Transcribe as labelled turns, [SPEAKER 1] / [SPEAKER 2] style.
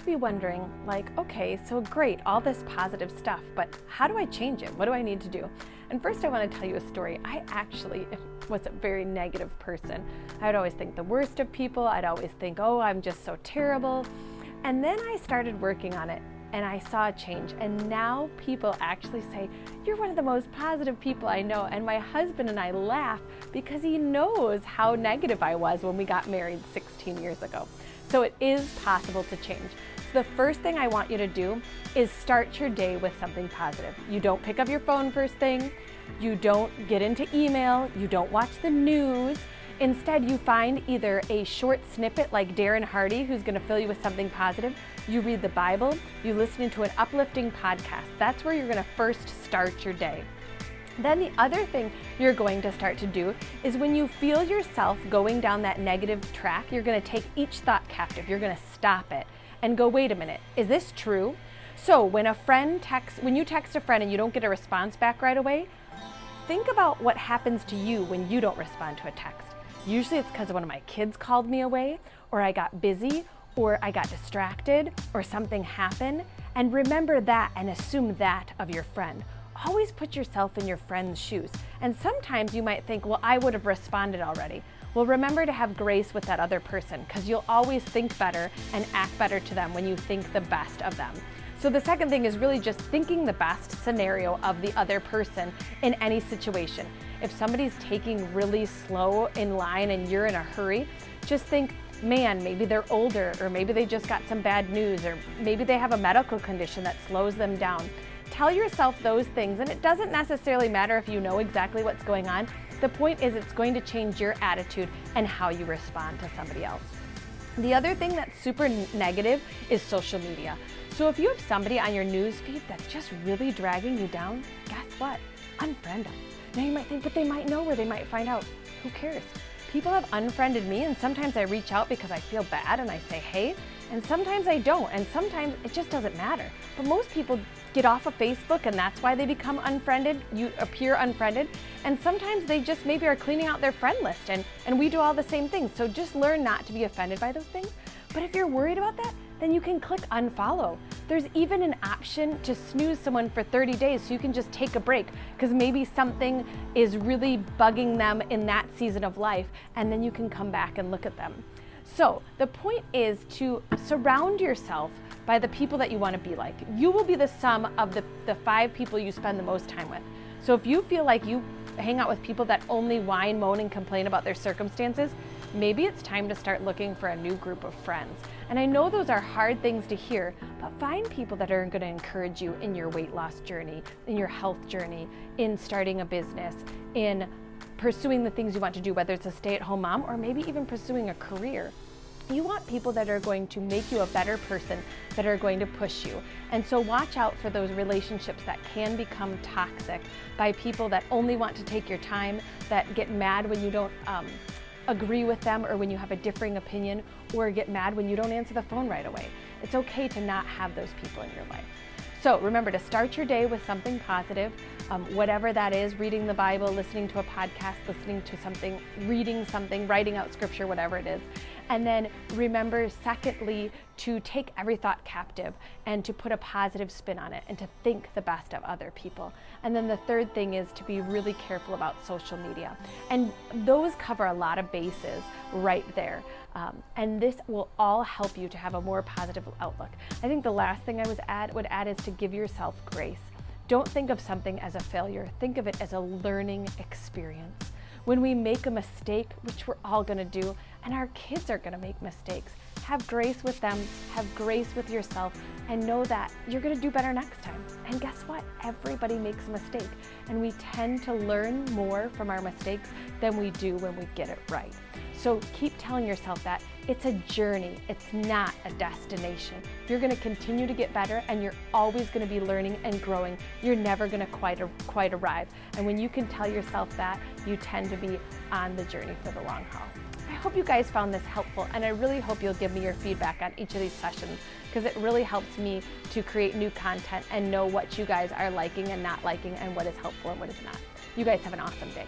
[SPEAKER 1] might be wondering, like, okay, so great, all this positive stuff, but how do I change it? What do I need to do? And first I want to tell you a story. I actually was a very negative person. I would always think the worst of people. I'd always think, oh, I'm just so terrible. And then I started working on it and I saw a change. And now people actually say, you're one of the most positive people I know. And my husband and I laugh because he knows how negative I was when we got married 16 years ago. So it is possible to change. So the first thing I want you to do is start your day with something positive. You don't pick up your phone first thing. You don't get into email. You don't watch the news. Instead, you find either a short snippet like Darren Hardy, who's going to fill you with something positive. You read the Bible. You listen to an uplifting podcast. That's where you're going to first start your day. Then the other thing you're going to start to do is when you feel yourself going down that negative track, you're going to take each thought captive. You're going to stop it and go, wait a minute, is this true? So when you text a friend and you don't get a response back right away, think about what happens to you when you don't respond to a text. Usually it's because one of my kids called me away, or I got busy, or I got distracted, or something happened. And remember that and assume that of your friend. Always put yourself in your friend's shoes. And sometimes you might think, well, I would have responded already. Well, remember to have grace with that other person, because you'll always think better and act better to them when you think the best of them. So the second thing is really just thinking the best scenario of the other person in any situation. If somebody's taking really slow in line and you're in a hurry, just think, man, maybe they're older, or maybe they just got some bad news, or maybe they have a medical condition that slows them down. Tell yourself those things, and it doesn't necessarily matter if you know exactly what's going on. The point is it's going to change your attitude and how you respond to somebody else. The other thing that's super negative is social media. So if you have somebody on your news feed that's just really dragging you down, guess what? Unfriend them. Now you might think, but they might know, or they might find out. Who cares? People have unfriended me, and sometimes I reach out because I feel bad and I say, hey, and sometimes I don't, and sometimes it just doesn't matter. But most people get off of Facebook, and that's why they become unfriended. You appear unfriended, and sometimes they just maybe are cleaning out their friend list, and we do all the same things. So just learn not to be offended by those things. But if you're worried about that, then you can click unfollow. There's even an option to snooze someone for 30 days so you can just take a break because maybe something is really bugging them in that season of life, and then you can come back and look at them. So the point is to surround yourself by the people that you want to be like. You will be the sum of the 5 people you spend the most time with. So if you feel like you hang out with people that only whine, moan, and complain about their circumstances, maybe it's time to start looking for a new group of friends. And I know those are hard things to hear, but find people that are going to encourage you in your weight loss journey, in your health journey, in starting a business, in pursuing the things you want to do, whether it's a stay-at-home mom or maybe even pursuing a career. You want people that are going to make you a better person, that are going to push you. And so watch out for those relationships that can become toxic by people that only want to take your time, that get mad when you don't agree with them or when you have a differing opinion, or get mad when you don't answer the phone right away. It's okay to not have those people in your life. So remember to start your day with something positive, whatever that is, reading the Bible, listening to a podcast, listening to something, reading something, writing out scripture, whatever it is. And then remember, secondly, to take every thought captive and to put a positive spin on it and to think the best of other people. And then the third thing is to be really careful about social media. And those cover a lot of bases right there. And this will all help you to have a more positive outlook. I think the last thing I would add is to give yourself grace. Don't think of something as a failure. Think of it as a learning experience. When we make a mistake, which we're all going to do, and our kids are going to make mistakes, have grace with them, have grace with yourself, and know that you're going to do better next time. And guess what? Everybody makes a mistake, and we tend to learn more from our mistakes than we do when we get it right. So keep telling yourself that it's a journey, it's not a destination. You're going to continue to get better, and you're always going to be learning and growing. You're never going to quite arrive. And when you can tell yourself that, you tend to be on the journey for the long haul. I hope you guys found this helpful, and I really hope you'll give me your feedback on each of these sessions, because it really helps me to create new content and know what you guys are liking and not liking and what is helpful and what is not. You guys have an awesome day.